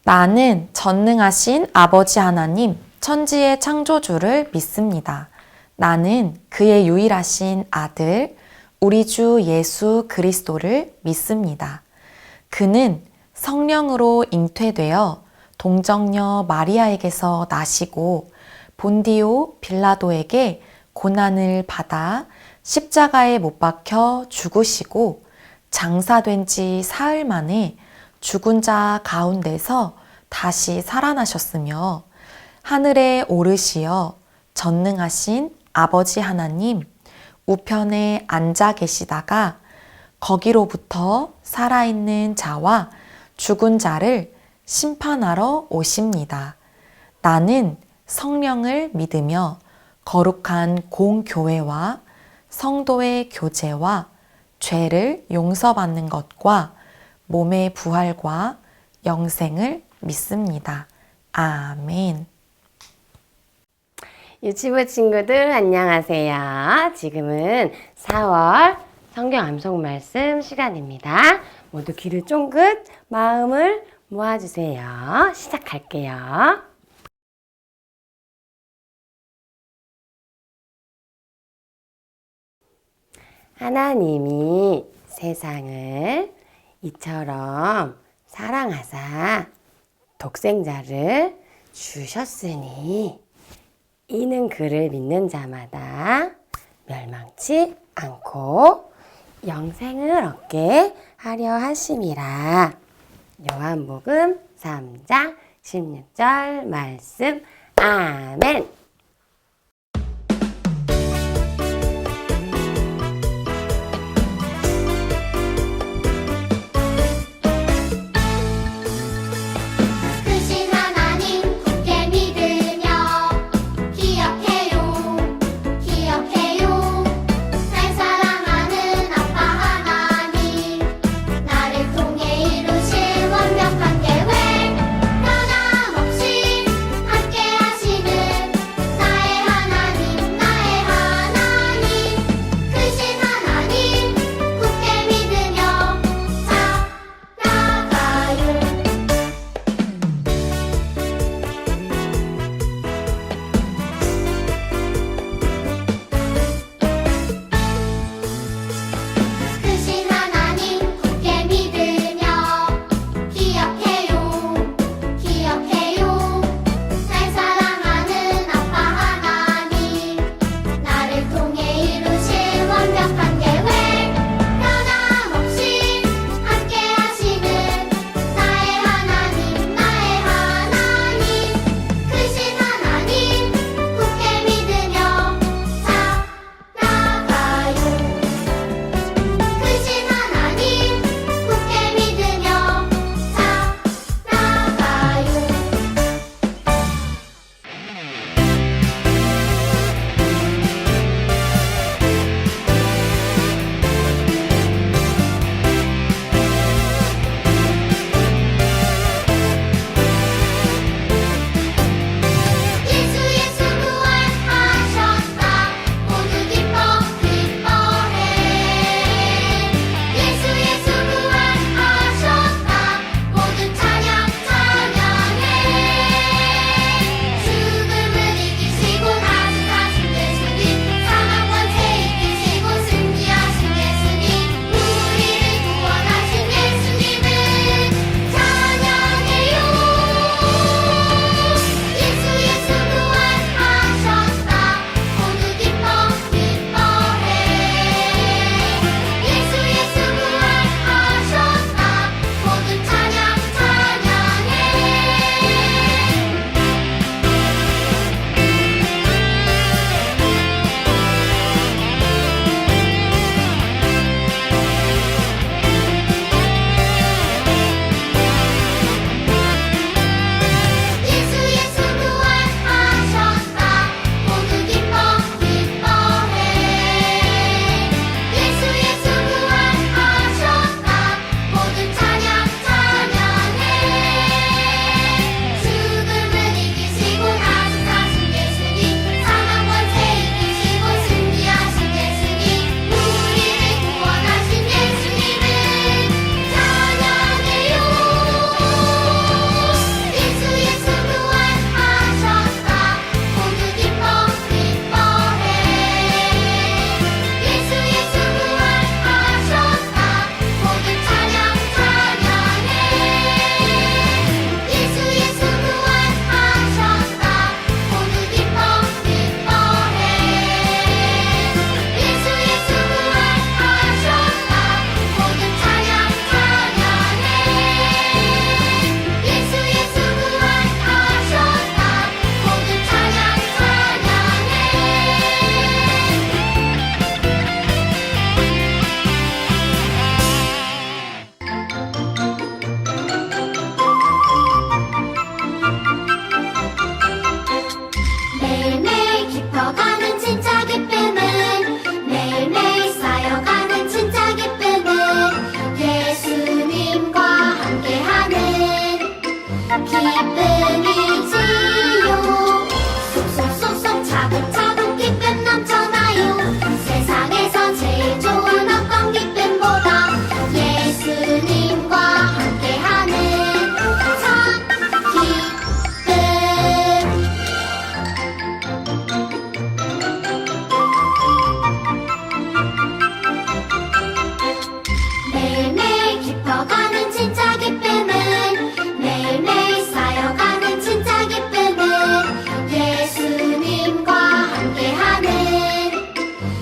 나는 전능하신 아버지 하나님, 천지의 창조주를 믿습니다. 나는 그의 유일하신 아들, 우리 주 예수 그리스도를 믿습니다. 그는 성령으로 잉태되어 동정녀 마리아에게서 나시고 본디오 빌라도에게 고난을 받아 십자가에 못 박혀 죽으시고 장사된 지 사흘 만에 죽은 자 가운데서 다시 살아나셨으며 하늘에 오르시어 전능하신 아버지 하나님 우편에 앉아 계시다가 거기로부터 살아있는 자와 죽은 자를 심판하러 오십니다. 나는 성령을 믿으며 거룩한 공교회와 성도의 교제와 죄를 용서받는 것과 몸의 부활과 영생을 믿습니다. 아멘. 유치부 친구들 안녕하세요. 지금은 4월 성경 암송 말씀 시간입니다. 모두 귀를 쫑긋 마음을 모아주세요. 시작할게요. 하나님이 세상을 이처럼 사랑하사 독생자를 주셨으니 이는 그를 믿는 자마다 멸망치 않고 영생을 얻게 하려 하심이라. 요한복음 3장 16절 말씀. 아멘.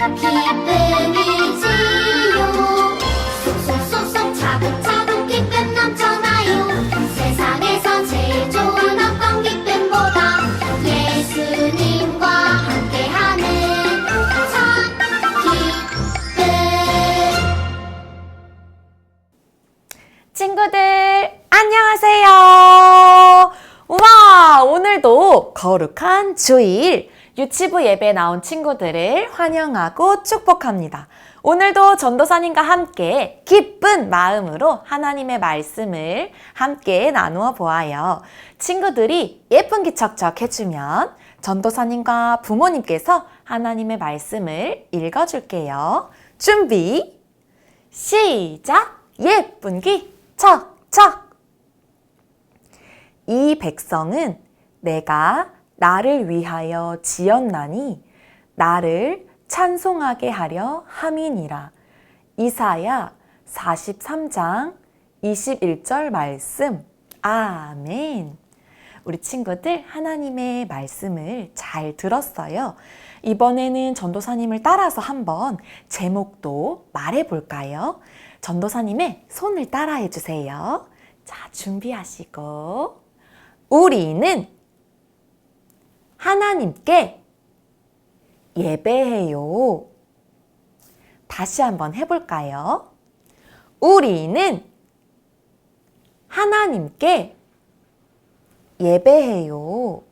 기쁨이지요. 쏙쏙쏙쏙 차곡차곡 기쁨 넘쳐나요. 세상에서 제일 좋은 어떤 기쁨보다 예수님과 함께하는 참 기쁨. 친구들, 안녕하세요. 우와, 오늘도 거룩한 주일 유치부 예배에 나온 친구들을 환영하고 축복합니다. 오늘도 전도사님과 함께 기쁜 마음으로 하나님의 말씀을 함께 나누어 보아요. 친구들이 예쁜 기척척 해주면 전도사님과 부모님께서 하나님의 말씀을 읽어줄게요. 준비, 시작! 예쁜 기 척척! 이 백성은 내가 나를 위하여 지었나니 나를 찬송하게 하려 함이니라. 이사야 43장 21절 말씀. 아멘. 우리 친구들 하나님의 말씀을 잘 들었어요. 이번에는 전도사님을 따라서 한번 제목도 말해볼까요? 전도사님의 손을 따라해 주세요. 자, 준비하시고. 우리는 하나님께 예배해요. 다시 한번 해볼까요? 우리는 하나님께 예배해요.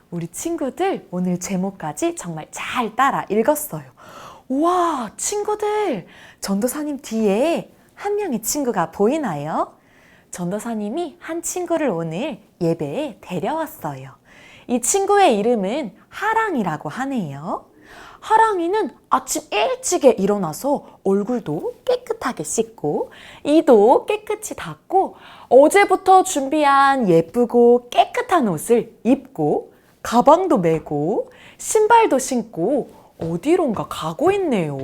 우리 친구들 오늘 제목까지 정말 잘 따라 읽었어요. 우와, 친구들, 전도사님 뒤에 한 명의 친구가 보이나요? 전도사님이 한 친구를 오늘 예배에 데려왔어요. 이 친구의 이름은 하랑이라고 하네요. 하랑이는 아침 일찍에 일어나서 얼굴도 깨끗하게 씻고 이도 깨끗이 닦고 어제부터 준비한 예쁘고 깨끗한 옷을 입고 가방도 메고 신발도 신고 어디론가 가고 있네요.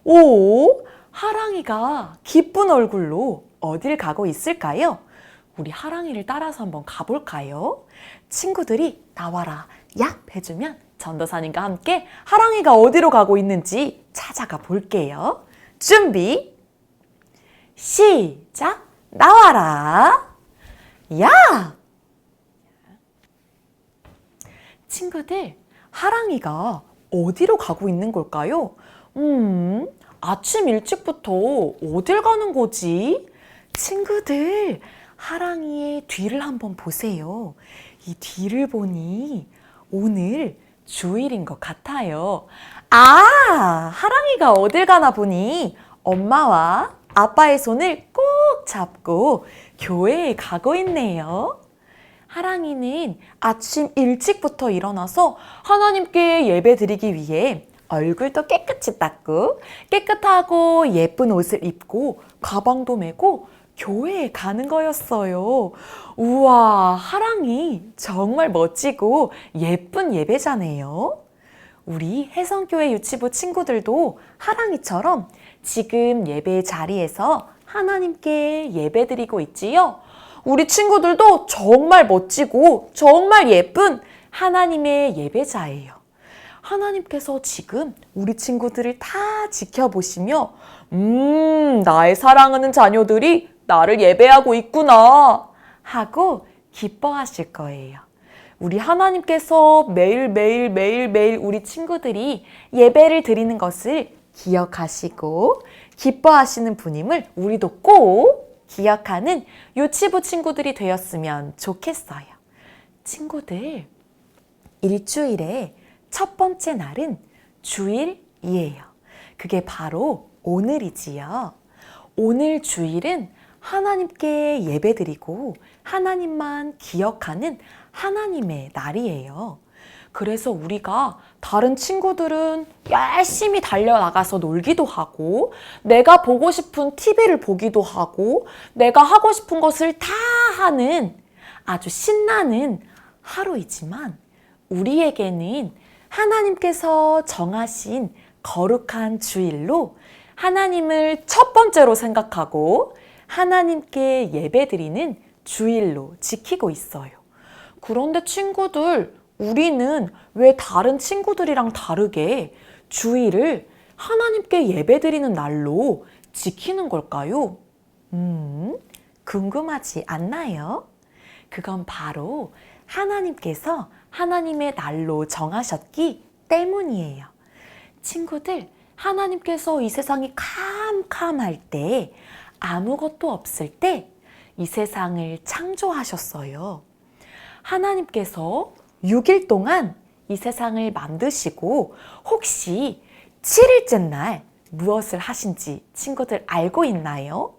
오, 하랑이가 기쁜 얼굴로 어딜 가고 있을까요? 우리 하랑이를 따라서 한번 가볼까요? 친구들이 나와라 야 해주면 전도사님과 함께 하랑이가 어디로 가고 있는지 찾아가 볼게요. 준비, 시작! 나와라! 야! 친구들, 하랑이가 어디로 가고 있는 걸까요? 아침 일찍부터 어딜 가는 거지? 친구들, 하랑이의 뒤를 한번 보세요. 이 뒤를 보니 오늘 주일인 것 같아요. 아, 하랑이가 어딜 가나 보니 엄마와 아빠의 손을 꼭 잡고 교회에 가고 있네요. 하랑이는 아침 일찍부터 일어나서 하나님께 예배 드리기 위해 얼굴도 깨끗이 닦고 깨끗하고 예쁜 옷을 입고 가방도 메고 교회에 가는 거였어요. 우와, 하랑이 정말 멋지고 예쁜 예배자네요. 우리 혜성교회 유치부 친구들도 하랑이처럼 지금 예배 자리에서 하나님께 예배 드리고 있지요. 우리 친구들도 정말 멋지고 정말 예쁜 하나님의 예배자예요. 하나님께서 지금 우리 친구들을 다 지켜보시며 나의 사랑하는 자녀들이 나를 예배하고 있구나 하고 기뻐하실 거예요. 우리 하나님께서 매일매일 우리 친구들이 예배를 드리는 것을 기억하시고 기뻐하시는 분임을 우리도 꼭 기억하는 유치부 친구들이 되었으면 좋겠어요. 친구들, 일주일에 첫 번째 날은 주일이에요. 그게 바로 오늘이지요. 오늘 주일은 하나님께 예배드리고 하나님만 기억하는 하나님의 날이에요. 그래서 우리가 다른 친구들은 열심히 달려나가서 놀기도 하고 내가 보고 싶은 TV를 보기도 하고 내가 하고 싶은 것을 다 하는 아주 신나는 하루이지만 우리에게는 하나님께서 정하신 거룩한 주일로 하나님을 첫 번째로 생각하고 하나님께 예배드리는 주일로 지키고 있어요. 그런데 친구들, 우리는 왜 다른 친구들이랑 다르게 주일을 하나님께 예배드리는 날로 지키는 걸까요? 궁금하지 않나요? 그건 바로 하나님께서 하나님의 날로 정하셨기 때문이에요. 친구들, 하나님께서 이 세상이 캄캄할 때, 아무것도 없을 때 이 세상을 창조하셨어요. 하나님께서 6일 동안 이 세상을 만드시고 혹시 7일째 날 무엇을 하신지 친구들 알고 있나요?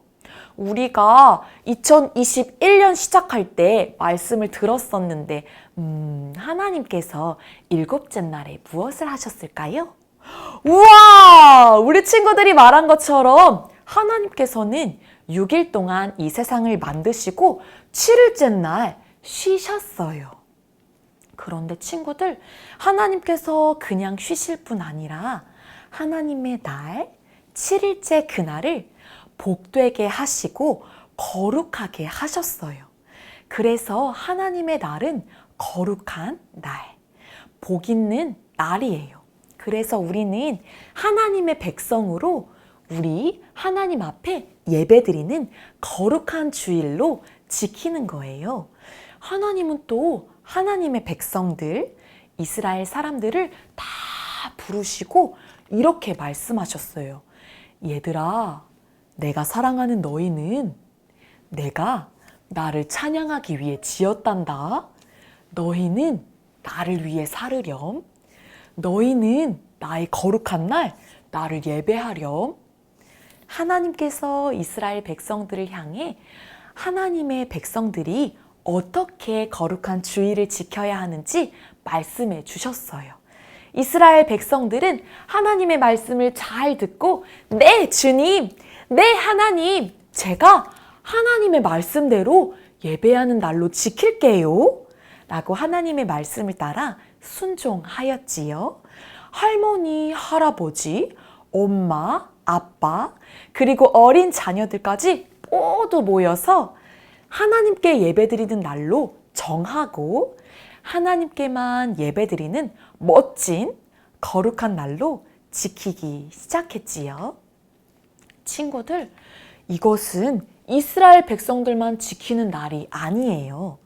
우리가 2021년 시작할 때 말씀을 들었었는데 하나님께서 7째 날에 무엇을 하셨을까요? 우와! 우리 친구들이 말한 것처럼 하나님께서는 6일 동안 이 세상을 만드시고 7일째 날 쉬셨어요. 그런데 친구들, 하나님께서 그냥 쉬실 뿐 아니라 하나님의 날, 7일째 그날을 복되게 하시고 거룩하게 하셨어요. 그래서 하나님의 날은 거룩한 날, 복 있는 날이에요. 그래서 우리는 하나님의 백성으로 우리 하나님 앞에 예배드리는 거룩한 주일로 지키는 거예요. 하나님은 또 하나님의 백성들, 이스라엘 사람들을 다 부르시고 이렇게 말씀하셨어요. 얘들아, 내가 사랑하는 너희는 내가 나를 찬양하기 위해 지었단다. 너희는 나를 위해 살으렴. 너희는 나의 거룩한 날 나를 예배하렴. 하나님께서 이스라엘 백성들을 향해 하나님의 백성들이 어떻게 거룩한 주일을 지켜야 하는지 말씀해 주셨어요. 이스라엘 백성들은 하나님의 말씀을 잘 듣고 네, 주님, 네, 하나님, 제가 하나님의 말씀대로 예배하는 날로 지킬게요. 라고 하나님의 말씀을 따라 순종하였지요. 할머니, 할아버지, 엄마, 아빠, 그리고 어린 자녀들까지 모두 모여서 하나님께 예배드리는 날로 정하고 하나님께만 예배드리는 멋진 거룩한 날로 지키기 시작했지요. 친구들, 이것은 이스라엘 백성들만 지키는 날이 아니에요.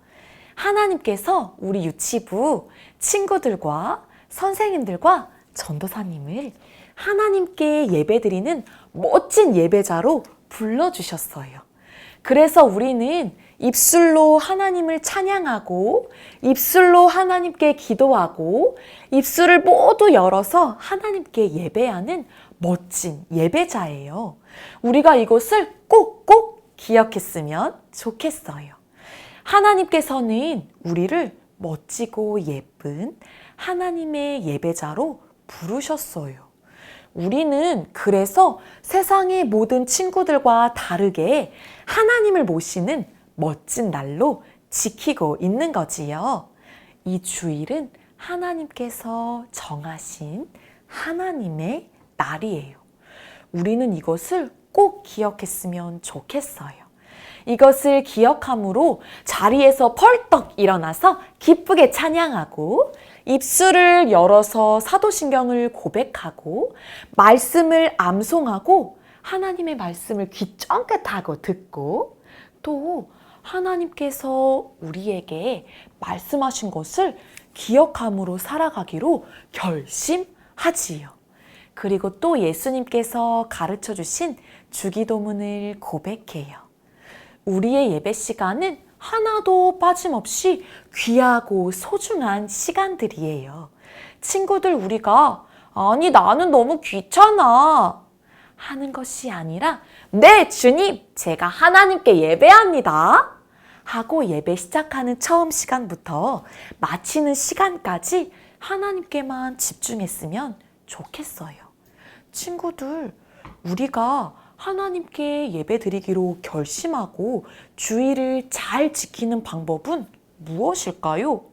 하나님께서 우리 유치부 친구들과 선생님들과 전도사님을 하나님께 예배드리는 멋진 예배자로 불러주셨어요. 그래서 우리는 입술로 하나님을 찬양하고 입술로 하나님께 기도하고 입술을 모두 열어서 하나님께 예배하는 멋진 예배자예요. 우리가 이것을 꼭꼭 기억했으면 좋겠어요. 하나님께서는 우리를 멋지고 예쁜 하나님의 예배자로 부르셨어요. 우리는 그래서 세상의 모든 친구들과 다르게 하나님을 모시는 멋진 날로 지키고 있는 거지요. 이 주일은 하나님께서 정하신 하나님의 날이에요. 우리는 이것을 꼭 기억했으면 좋겠어요. 이것을 기억함으로 자리에서 펄떡 일어나서 기쁘게 찬양하고 입술을 열어서 사도신경을 고백하고 말씀을 암송하고 하나님의 말씀을 귀 쫑긋하고 듣고 또 하나님께서 우리에게 말씀하신 것을 기억함으로 살아가기로 결심하지요. 그리고 또 예수님께서 가르쳐 주신 주기도문을 고백해요. 우리의 예배 시간은 하나도 빠짐없이 귀하고 소중한 시간들이에요. 친구들, 우리가 아니 나는 너무 귀찮아 하는 것이 아니라 네, 주님, 제가 하나님께 예배합니다 하고 예배 시작하는 처음 시간부터 마치는 시간까지 하나님께만 집중했으면 좋겠어요. 친구들, 우리가 하나님께 예배드리기로 결심하고 주일을 잘 지키는 방법은 무엇일까요?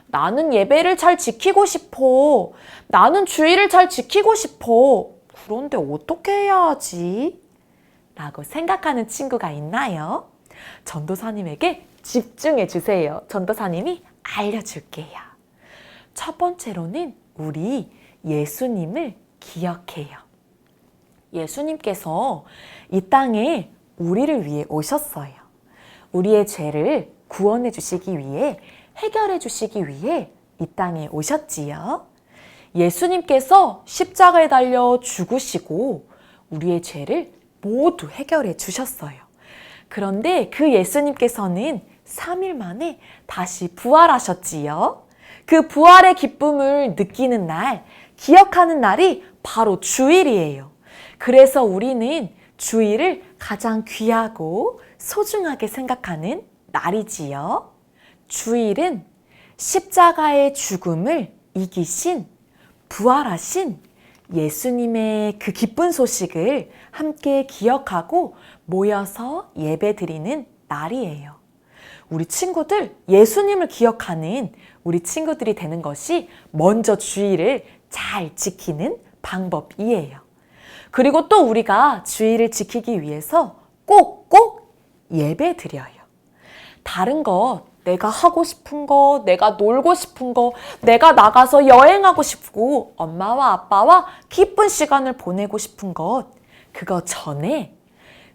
나는 예배를 잘 지키고 싶어. 나는 주일을 잘 지키고 싶어. 그런데 어떻게 해야 하지? 라고 생각하는 친구가 있나요? 전도사님에게 집중해 주세요. 전도사님이 알려줄게요. 첫 번째로는 우리 예수님을 기억해요. 예수님께서 이 땅에 우리를 위해 오셨어요. 우리의 죄를 구원해 주시기 위해, 해결해 주시기 위해 이 땅에 오셨지요. 예수님께서 십자가에 달려 죽으시고 우리의 죄를 모두 해결해 주셨어요. 그런데 그 예수님께서는 3일 만에 다시 부활하셨지요. 그 부활의 기쁨을 느끼는 날, 기억하는 날이 바로 주일이에요. 그래서 우리는 주일을 가장 귀하고 소중하게 생각하는 날이지요. 주일은 십자가의 죽음을 이기신, 부활하신 예수님의 그 기쁜 소식을 함께 기억하고 모여서 예배드리는 날이에요. 우리 친구들, 예수님을 기억하는 우리 친구들이 되는 것이 먼저 주일을 잘 지키는 방법이에요. 그리고 또 우리가 주일을 지키기 위해서 꼭꼭 예배드려요. 다른 것, 내가 하고 싶은 거, 내가 놀고 싶은 거, 내가 나가서 여행하고 싶고 엄마와 아빠와 기쁜 시간을 보내고 싶은 것, 그거 전에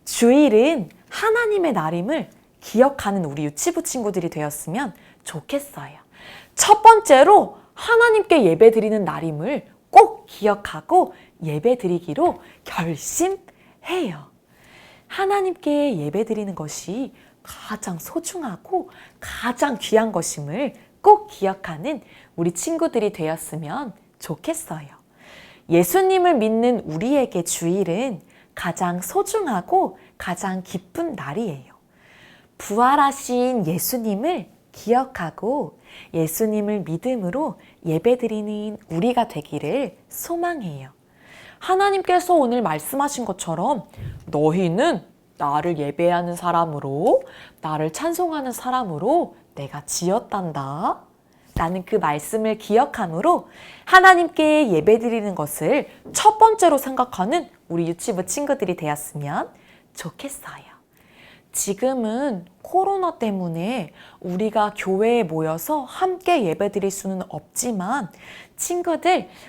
주일은 하나님의 날임을 기억하는 우리 유치부 친구들이 되었으면 좋겠어요. 첫 번째로 하나님께 예배드리는 날임을 꼭 기억하고 예배드리기로 결심해요. 하나님께 예배드리는 것이 가장 소중하고 가장 귀한 것임을 꼭 기억하는 우리 친구들이 되었으면 좋겠어요. 예수님을 믿는 우리에게 주일은 가장 소중하고 가장 기쁜 날이에요. 부활하신 예수님을 기억하고 예수님을 믿음으로 예배드리는 우리가 되기를 소망해요. 하나님께서 오늘 말씀하신 것처럼 너희는 나를 예배하는 사람으로, 나를 찬송하는 사람으로 내가 지었단다. 라는 그 말씀을 기억함으로 하나님께 예배드리는 것을 첫 번째로 생각하는 우리 유치부 친구들이 되었으면 좋겠어요. 지금은 코로나 때문에 우리가 교회에 모여서 함께 예배드릴 수는 없지만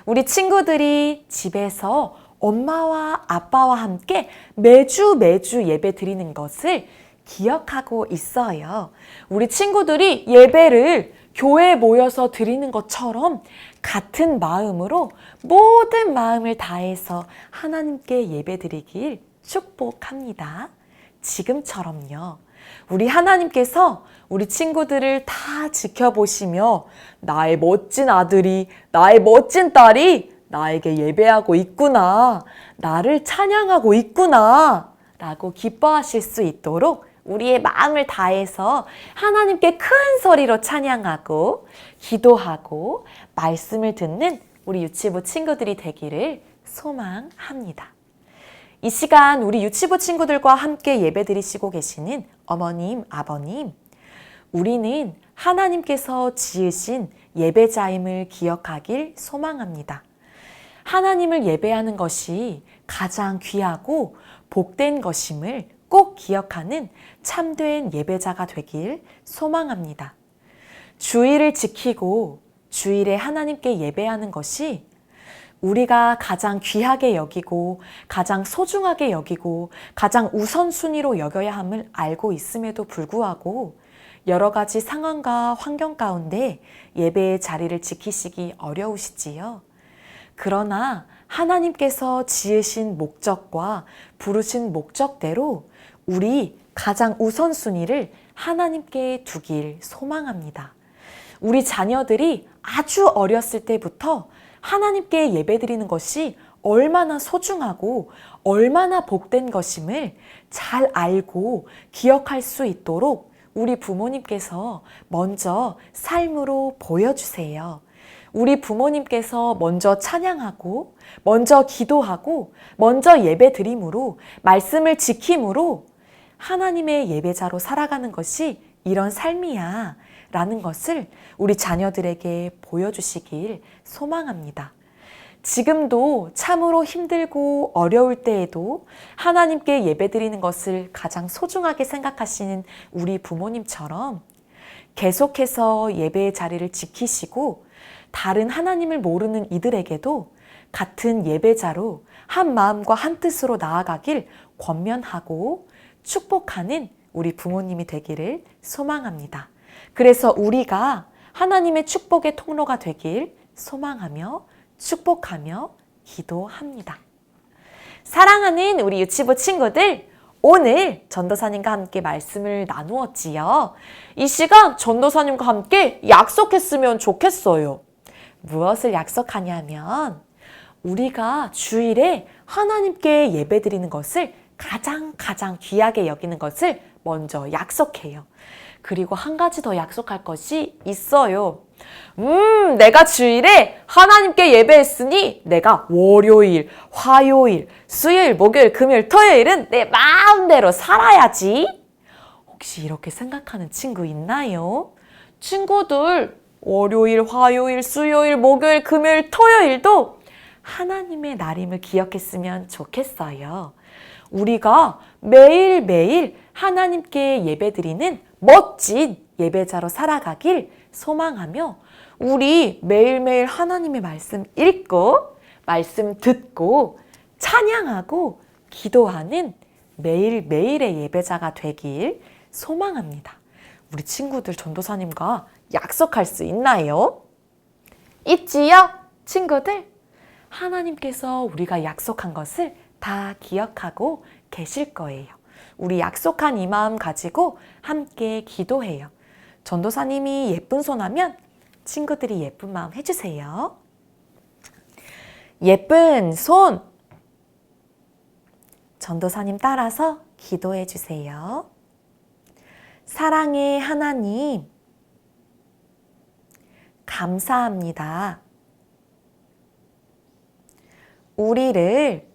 우리 친구들이 집에서 엄마와 아빠와 함께 매주 예배 드리는 것을 기억하고 있어요. 우리 친구들이 예배를 교회에 모여서 드리는 것처럼 같은 마음으로 모든 마음을 다해서 하나님께 예배 드리길 축복합니다. 지금처럼요. 우리 하나님께서 우리 친구들을 다 지켜보시며 나의 멋진 아들이, 나의 멋진 딸이 나에게 예배하고 있구나, 나를 찬양하고 있구나 라고 기뻐하실 수 있도록 우리의 마음을 다해서 하나님께 큰 소리로 찬양하고 기도하고 말씀을 듣는 우리 유치부 친구들이 되기를 소망합니다. 이 시간 우리 유치부 친구들과 함께 예배드리시고 계시는 어머님, 아버님, 우리는 하나님께서 지으신 예배자임을 기억하길 소망합니다. 하나님을 예배하는 것이 가장 귀하고 복된 것임을 꼭 기억하는 참된 예배자가 되길 소망합니다. 주일을 지키고 주일에 하나님께 예배하는 것이 우리가 가장 귀하게 여기고 가장 소중하게 여기고 가장 우선순위로 여겨야 함을 알고 있음에도 불구하고 여러 가지 상황과 환경 가운데 예배의 자리를 지키시기 어려우시지요. 그러나 하나님께서 지으신 목적과 부르신 목적대로 우리 가장 우선순위를 하나님께 두길 소망합니다. 우리 자녀들이 아주 어렸을 때부터 하나님께 예배드리는 것이 얼마나 소중하고 얼마나 복된 것임을 잘 알고 기억할 수 있도록 우리 부모님께서 먼저 삶으로 보여주세요. 우리 부모님께서 먼저 찬양하고 먼저 기도하고 먼저 예배드림으로 말씀을 지킴으로 하나님의 예배자로 살아가는 것이 이런 삶이야 라는 것을 우리 자녀들에게 보여주시길 소망합니다. 지금도 참으로 힘들고 어려울 때에도 하나님께 예배드리는 것을 가장 소중하게 생각하시는 우리 부모님처럼 계속해서 예배의 자리를 지키시고 다른 하나님을 모르는 이들에게도 같은 예배자로 한 마음과 한 뜻으로 나아가길 권면하고 축복하는 우리 부모님이 되기를 소망합니다. 그래서 우리가 하나님의 축복의 통로가 되길 소망하며 축복하며 기도합니다. 사랑하는 우리 유치부 친구들, 오늘 전도사님과 함께 말씀을 나누었지요. 이 시간 전도사님과 함께 약속했으면 좋겠어요. 무엇을 약속하냐면 우리가 주일에 하나님께 예배드리는 것을 가장 귀하게 여기는 것을 먼저 약속해요. 그리고 한 가지 더 약속할 것이 있어요. 내가 주일에 하나님께 예배했으니 내가 월요일, 화요일, 수요일, 목요일, 금요일, 토요일은 내 마음대로 살아야지. 혹시 이렇게 생각하는 친구 있나요? 친구들, 월요일, 화요일, 수요일, 목요일, 금요일, 토요일도 하나님의 날임을 기억했으면 좋겠어요. 우리가 매일매일 하나님께 예배드리는 멋진 예배자로 살아가길 소망하며 우리 매일매일 하나님의 말씀 읽고 말씀 듣고 찬양하고 기도하는 매일매일의 예배자가 되길 소망합니다. 우리 친구들 전도사님과 약속할 수 있나요? 있지요? 친구들, 하나님께서 우리가 약속한 것을 다 기억하고 계실 거예요. 우리 약속한 이 마음 가지고 함께 기도해요. 전도사님이 예쁜 손 하면 친구들이 예쁜 마음 해주세요. 예쁜 손! 전도사님 따라서 기도해 주세요. 사랑의 하나님, 감사합니다. 우리를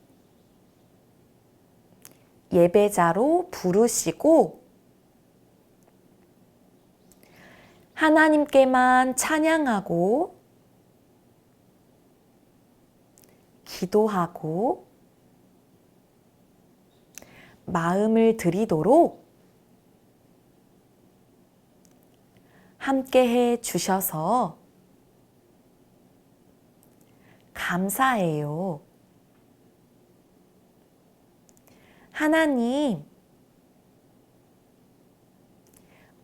예배자로 부르시고 하나님께만 찬양하고 기도하고 마음을 드리도록 함께해 주셔서 감사해요. 하나님,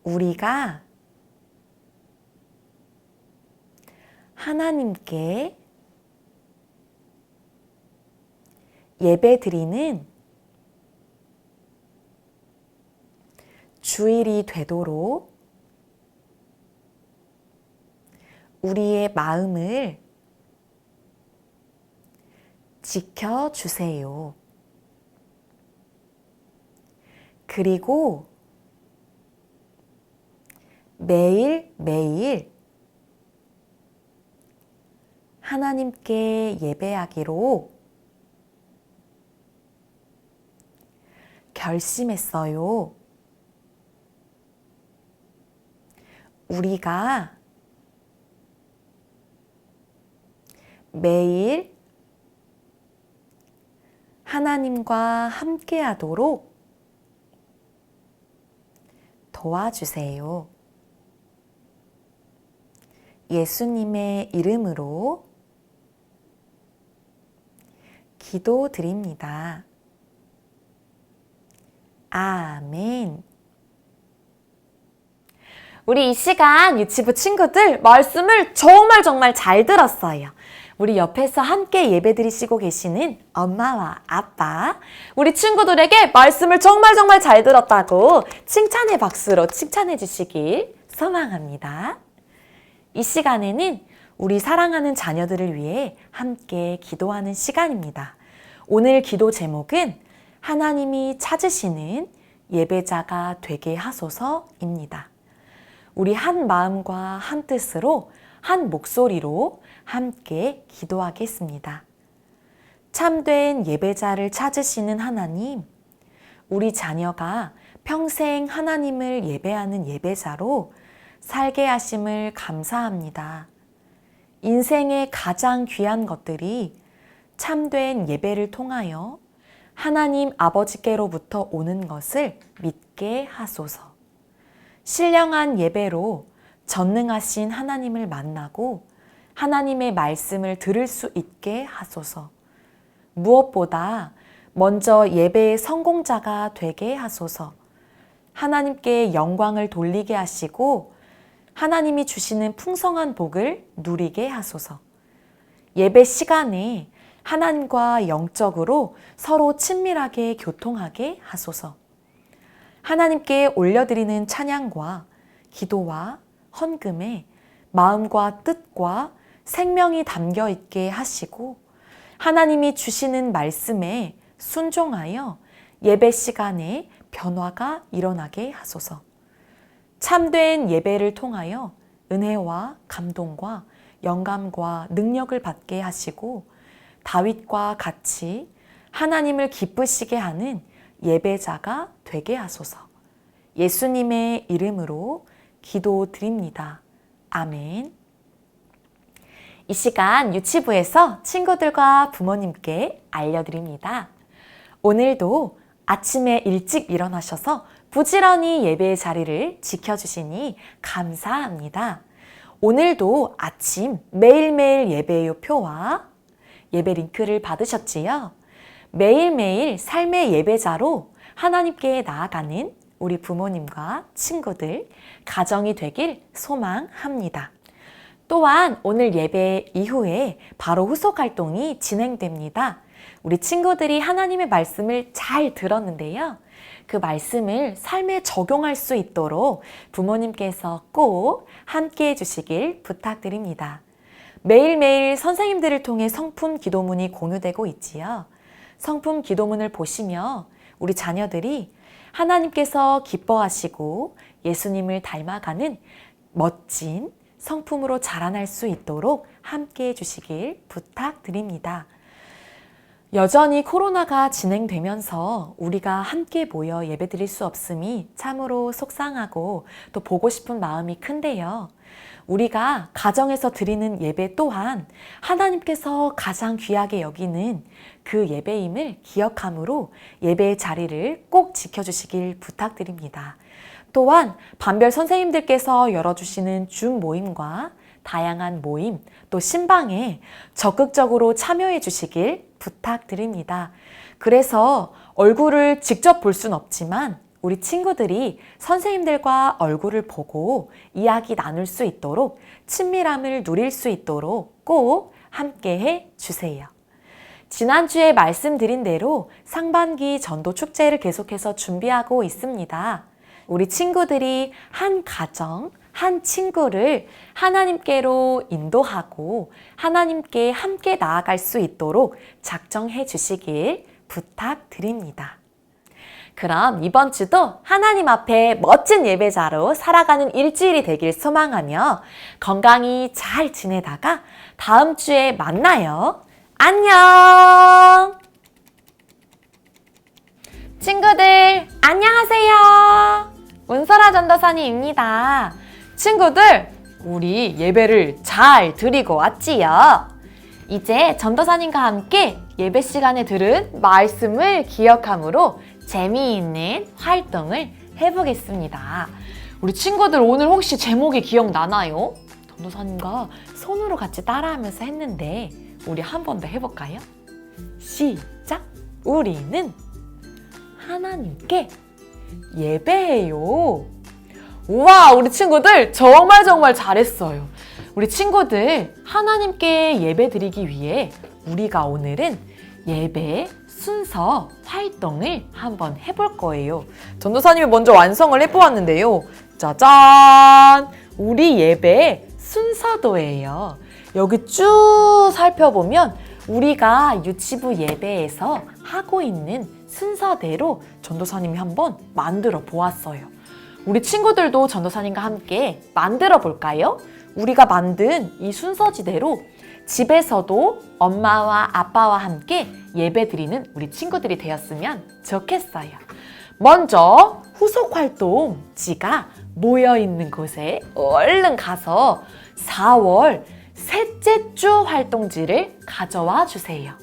우리가 하나님께 예배드리는 주일이 되도록 우리의 마음을 지켜주세요. 그리고 매일매일 하나님께 예배하기로 결심했어요. 우리가 매일 하나님과 함께 하도록 도와주세요. 예수님의 이름으로 기도드립니다. 아멘. 우리 이 시간 유치부 친구들 말씀을 정말 잘 들었어요. 우리 옆에서 함께 예배드리시고 계시는 엄마와 아빠, 우리 친구들에게 말씀을 정말 잘 들었다고 칭찬의 박수로 칭찬해 주시길 소망합니다. 이 시간에는 우리 사랑하는 자녀들을 위해 함께 기도하는 시간입니다. 오늘 기도 제목은 하나님이 찾으시는 예배자가 되게 하소서입니다. 우리 한 마음과 한 뜻으로 한 목소리로 함께 기도하겠습니다. 참된 예배자를 찾으시는 하나님, 우리 자녀가 평생 하나님을 예배하는 예배자로 살게 하심을 감사합니다. 인생의 가장 귀한 것들이 참된 예배를 통하여 하나님 아버지께로부터 오는 것을 믿게 하소서. 신령한 예배로 전능하신 하나님을 만나고 하나님의 말씀을 들을 수 있게 하소서. 무엇보다 먼저 예배의 성공자가 되게 하소서. 하나님께 영광을 돌리게 하시고 하나님이 주시는 풍성한 복을 누리게 하소서. 예배 시간에 하나님과 영적으로 서로 친밀하게 교통하게 하소서. 하나님께 올려드리는 찬양과 기도와 헌금에 마음과 뜻과 생명이 담겨 있게 하시고 하나님이 주시는 말씀에 순종하여 예배 시간에 변화가 일어나게 하소서. 참된 예배를 통하여 은혜와 감동과 영감과 능력을 받게 하시고 다윗과 같이 하나님을 기쁘시게 하는 예배자가 되게 하소서. 예수님의 이름으로 기도드립니다. 아멘. 이 시간 유치부에서 친구들과 부모님께 알려드립니다. 오늘도 아침에 일찍 일어나셔서 부지런히 예배의 자리를 지켜주시니 감사합니다. 오늘도 아침 매일매일 예배의 표와 예배 링크를 받으셨지요? 매일매일 삶의 예배자로 하나님께 나아가는 우리 부모님과 친구들, 가정이 되길 소망합니다. 또한 오늘 예배 이후에 바로 후속 활동이 진행됩니다. 우리 친구들이 하나님의 말씀을 잘 들었는데요. 그 말씀을 삶에 적용할 수 있도록 부모님께서 꼭 함께 해주시길 부탁드립니다. 매일매일 선생님들을 통해 성품 기도문이 공유되고 있지요. 성품 기도문을 보시며 우리 자녀들이 하나님께서 기뻐하시고 예수님을 닮아가는 멋진 성품으로 자라날 수 있도록 함께 해주시길 부탁드립니다. 여전히 코로나가 진행되면서 우리가 함께 모여 예배드릴 수 없음이 참으로 속상하고 또 보고 싶은 마음이 큰데요. 우리가 가정에서 드리는 예배 또한 하나님께서 가장 귀하게 여기는 그 예배임을 기억함으로 예배의 자리를 꼭 지켜주시길 부탁드립니다. 또한 반별 선생님들께서 열어주시는 줌 모임과 다양한 모임, 또 신방에 적극적으로 참여해 주시길 부탁드립니다. 그래서 얼굴을 직접 볼 순 없지만 우리 친구들이 선생님들과 얼굴을 보고 이야기 나눌 수 있도록 친밀함을 누릴 수 있도록 꼭 함께해 주세요. 지난주에 말씀드린 대로 상반기 전도 축제를 계속해서 준비하고 있습니다. 우리 친구들이 한 가정, 한 친구를 하나님께로 인도하고 하나님께 함께 나아갈 수 있도록 작정해 주시길 부탁드립니다. 그럼 이번 주도 하나님 앞에 멋진 예배자로 살아가는 일주일이 되길 소망하며 건강히 잘 지내다가 다음 주에 만나요. 안녕! 친구들, 안녕하세요. 문설아 전도사님입니다. 친구들, 우리 예배를 잘 드리고 왔지요? 이제 전도사님과 함께 예배 시간에 들은 말씀을 기억함으로 재미있는 활동을 해보겠습니다. 우리 친구들 오늘 혹시 제목이 기억나나요? 전도사님과 손으로 같이 따라하면서 했는데 우리 한 번 더 해볼까요? 시작! 우리는 하나님께 예배해요. 우와, 우리 친구들 정말 잘했어요. 우리 친구들 하나님께 예배 드리기 위해 우리가 오늘은 예배 순서 활동을 한번 해볼 거예요. 전도사님이 먼저 완성을 해보았는데요. 짜잔! 우리 예배 순서도예요. 여기 쭉 살펴보면 우리가 유치부 예배에서 하고 있는 순서대로 전도사님이 한번 만들어 보았어요. 우리 친구들도 전도사님과 함께 만들어 볼까요? 우리가 만든 이 순서지대로 집에서도 엄마와 아빠와 함께 예배드리는 우리 친구들이 되었으면 좋겠어요. 먼저 후속 활동지가 모여있는 곳에 얼른 가서 4월 셋째 주 활동지를 가져와 주세요.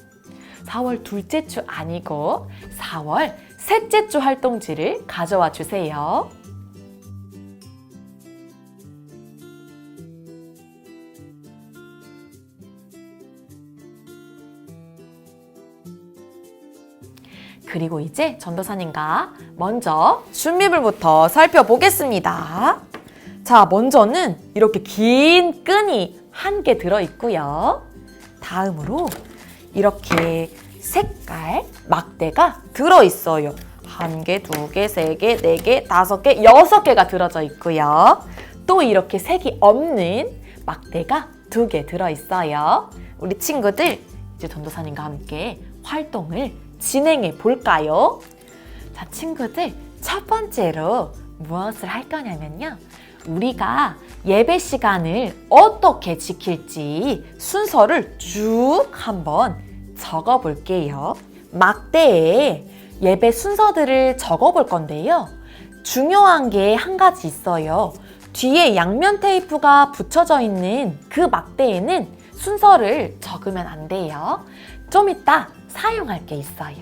4월 둘째 주 아니고 4월 셋째 주 활동지를 가져와 주세요. 그리고 이제 전도사님과 먼저 준비물부터 살펴보겠습니다. 자, 먼저는 이렇게 긴 끈이 한 개 들어있고요. 다음으로 이렇게 색깔 막대가 들어있어요. 1개, 2개, 3개, 4개, 5개, 6개가 들어져 있고요. 또 이렇게 색이 없는 막대가 2개 들어있어요. 우리 친구들 이제 전도사님과 함께 활동을 진행해 볼까요? 자, 친구들 첫 번째로 무엇을 할 거냐면요. 우리가 예배 시간을 어떻게 지킬지 순서를 쭉 한번 적어 볼게요. 막대에 예배 순서들을 적어 볼 건데요. 중요한 게 한 가지 있어요. 뒤에 양면 테이프가 붙여져 있는 그 막대에는 순서를 적으면 안 돼요. 좀 이따 사용할 게 있어요.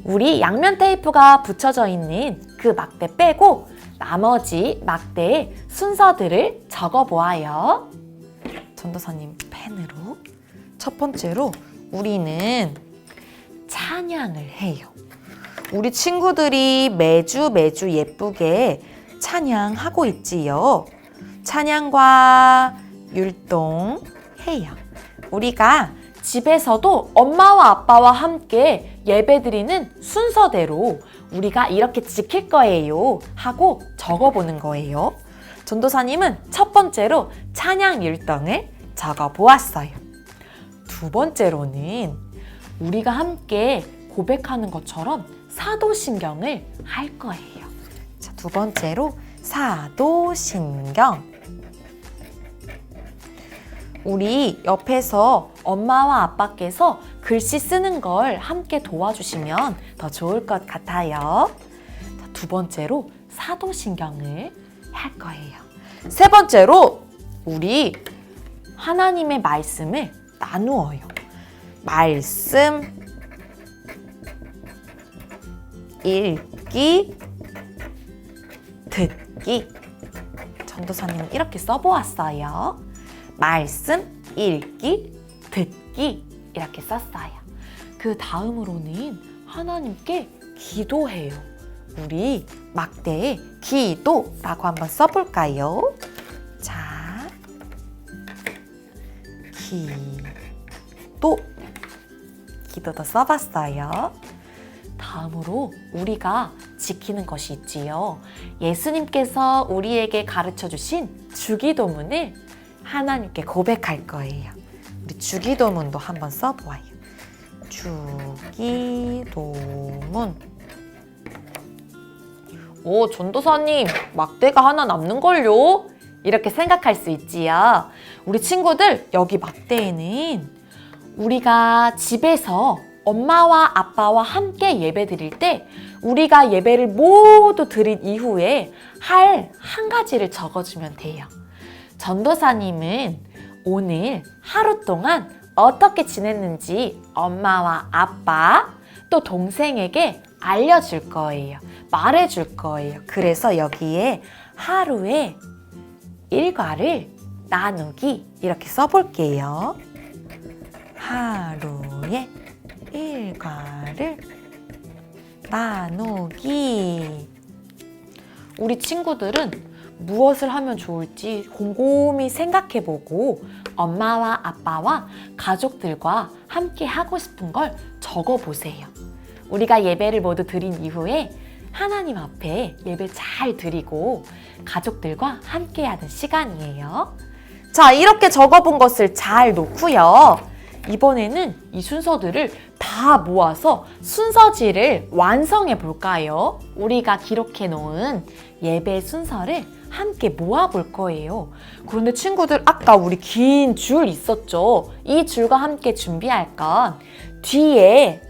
우리 양면 테이프가 붙여져 있는 그 막대 빼고 나머지 막대에 순서들을 적어 보아요. 전도사님 펜으로 첫 번째로 우리는 찬양을 해요. 우리 친구들이 매주 예쁘게 찬양하고 있지요. 찬양과 율동해요. 우리가 집에서도 엄마와 아빠와 함께 예배드리는 순서대로 우리가 이렇게 지킬 거예요 하고 적어보는 거예요. 전도사님은 첫 번째로 찬양 율동을 적어보았어요. 두 번째로는 우리가 함께 고백하는 것처럼 사도신경을 할 거예요. 자, 두 번째로 사도신경. 우리 옆에서 엄마와 아빠께서 글씨 쓰는 걸 함께 도와주시면 더 좋을 것 같아요. 자, 두 번째로 사도신경을 할 거예요. 세 번째로 우리 하나님의 말씀을 나누어요. 말씀 읽기, 듣기. 전도사님은 이렇게 써보았어요. 말씀, 읽기, 듣기 이렇게 썼어요. 그 다음으로는 하나님께 기도해요. 우리 막대에 기도라고 한번 써볼까요? 자, 기도도 써봤어요. 다음으로 우리가 지키는 것이 있지요. 예수님께서 우리에게 가르쳐 주신 주기도문을 하나님께 고백할 거예요. 우리 주기도문도 한번 써보아요. 주기도문. 오, 전도사님, 막대가 하나 남는걸요? 이렇게 생각할 수 있지요. 우리 친구들, 여기 막대에는 우리가 집에서 엄마와 아빠와 함께 예배 드릴 때 우리가 예배를 모두 드린 이후에 할 한 가지를 적어주면 돼요. 전도사님은 오늘 하루 동안 어떻게 지냈는지 엄마와 아빠 또 동생에게 알려줄 거예요. 말해줄 거예요. 그래서 여기에 하루에 일과를 나누기 이렇게 써볼게요. 하루에 일과를 나누기. 우리 친구들은 무엇을 하면 좋을지 곰곰이 생각해보고 엄마와 아빠와 가족들과 함께 하고 싶은 걸 적어보세요. 우리가 예배를 모두 드린 이후에 하나님 앞에 예배 잘 드리고 가족들과 함께하는 시간이에요. 자, 이렇게 적어본 것을 잘 놓고요. 이번에는 이 순서들을 다 모아서 순서지를 완성해 볼까요? 우리가 기록해 놓은 예배 순서를 함께 모아 볼 거예요. 그런데 친구들, 아까 우리 긴 줄 있었죠? 이 줄과 함께 준비할 건 뒤에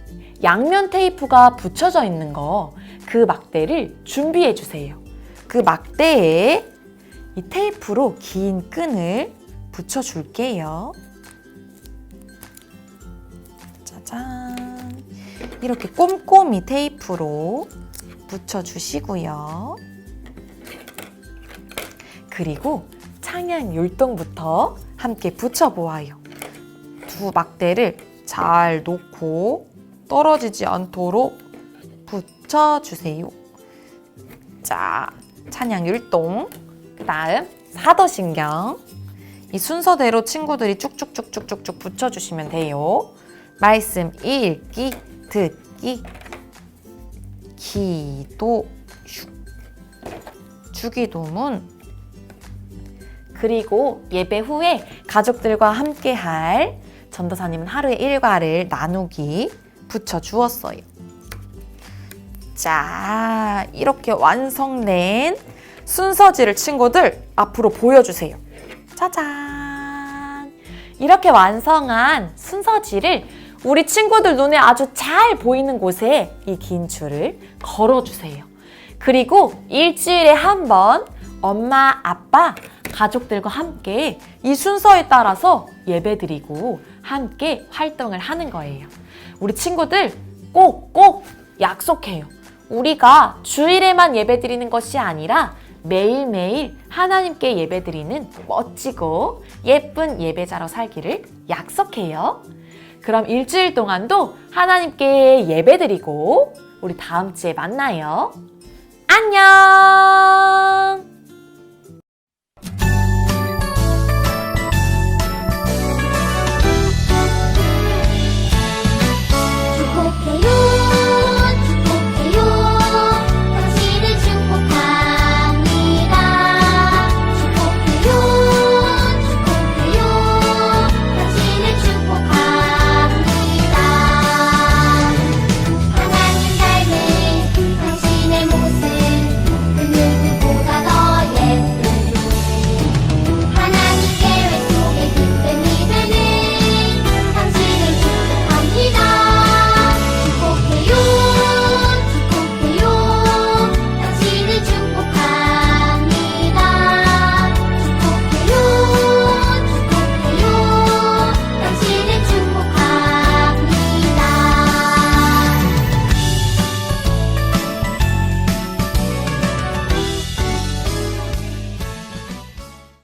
양면 테이프가 붙여져 있는 거, 그 막대를 준비해 주세요. 그 막대에 이 테이프로 긴 끈을 붙여 줄게요. 짜잔. 이렇게 꼼꼼히 테이프로 붙여 주시고요. 그리고 찬양 율동부터 함께 붙여 보아요. 두 막대를 잘 놓고 떨어지지 않도록 붙여주세요. 자, 찬양 율동. 그 다음 사도신경. 이 순서대로 친구들이 쭉쭉쭉쭉쭉쭉 붙여주시면 돼요. 말씀 읽기, 듣기, 기도, 주기도문. 그리고 예배 후에 가족들과 함께할 전도사님은 하루의 일과를 나누기 붙여주었어요. 자, 이렇게 완성된 순서지를 친구들 앞으로 보여주세요. 짜잔! 이렇게 완성한 순서지를 우리 친구들 눈에 아주 잘 보이는 곳에 이 긴 줄을 걸어주세요. 그리고 일주일에 한 번 엄마, 아빠, 가족들과 함께 이 순서에 따라서 예배드리고 함께 활동을 하는 거예요. 우리 친구들 꼭 약속해요. 우리가 주일에만 예배드리는 것이 아니라 매일매일 하나님께 예배드리는 멋지고 예쁜 예배자로 살기를 약속해요. 그럼 일주일 동안도 하나님께 예배드리고 우리 다음 주에 만나요. 안녕!